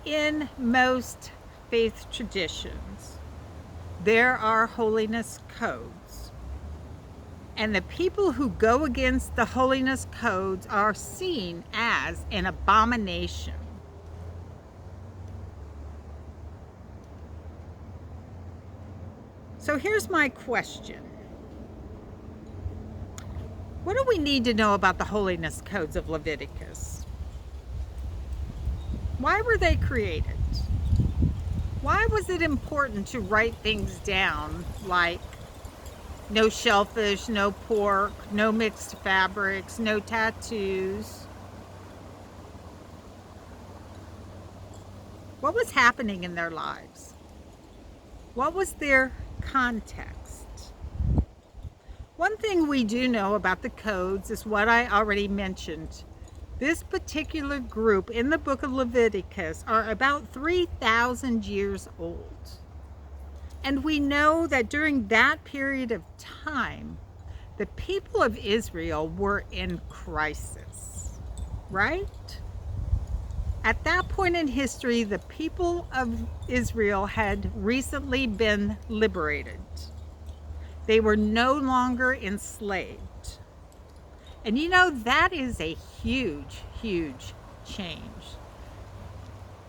In most faith traditions, there are holiness codes. And the people who go against the holiness codes are seen as an abomination. So here's my question. What do we need to know about the holiness codes of Leviticus? Why were they created? Why was it important to write things down like no shellfish, no pork, no mixed fabrics, no tattoos? What was happening in their lives? What was their context? One thing we do know about the codes is what I already mentioned. This particular group in the book of Leviticus are about 3,000 years old. And we know that during that period of time, the people of Israel were in crisis, right? At that point in history, the people of Israel had recently been liberated. They were no longer enslaved. And you know, that is a huge, huge change.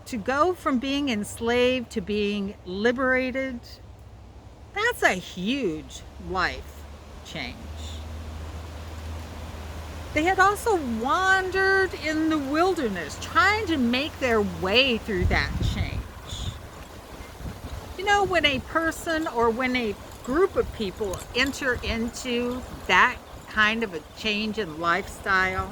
To go from being enslaved to being liberated, that's a huge life change. They had also wandered in the wilderness, trying to make their way through that change. You know, when a person or when a group of people enter into that kind of a change in lifestyle,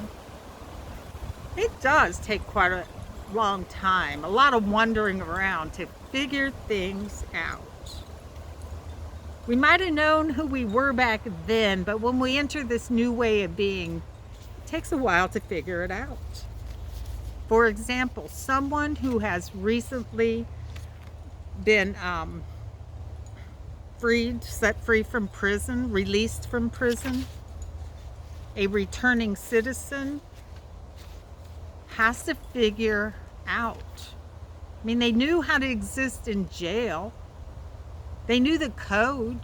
it does take quite a long time, a lot of wandering around to figure things out. We might have known who we were back then, but when we enter this new way of being, it takes a while to figure it out. For example, someone who has recently been set free from prison, released from prison, a returning citizen has to figure out. I mean, they knew how to exist in jail. They knew the code,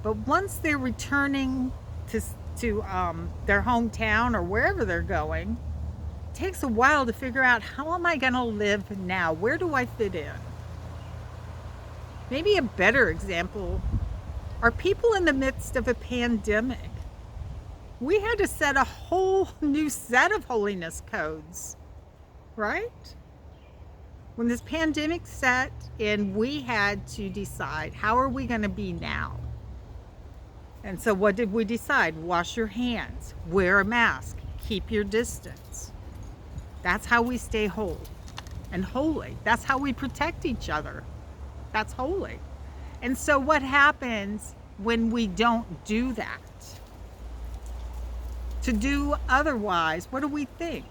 but once they're returning to their hometown or wherever they're going, it takes a while to figure out, how am I going to live now? Where do I fit in? Maybe a better example are people in the midst of a pandemic. We had to set a whole new set of holiness codes, right? When this pandemic set in, we had to decide, how are we going to be now? And so what did we decide? Wash your hands, wear a mask, keep your distance. That's how we stay whole and holy. That's how we protect each other. That's holy. And so what happens when we don't do that? To do otherwise, what do we think?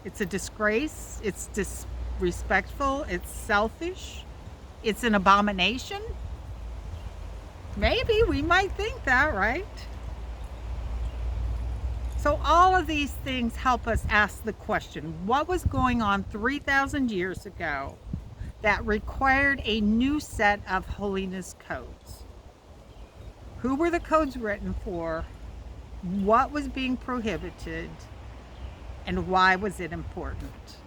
It's a disgrace, it's disrespectful, it's selfish, it's an abomination. Maybe we might think that, right? So all of these things help us ask the question, what was going on 3,000 years ago that required a new set of holiness codes? Who were the codes written for? What was being prohibited? And why was it important?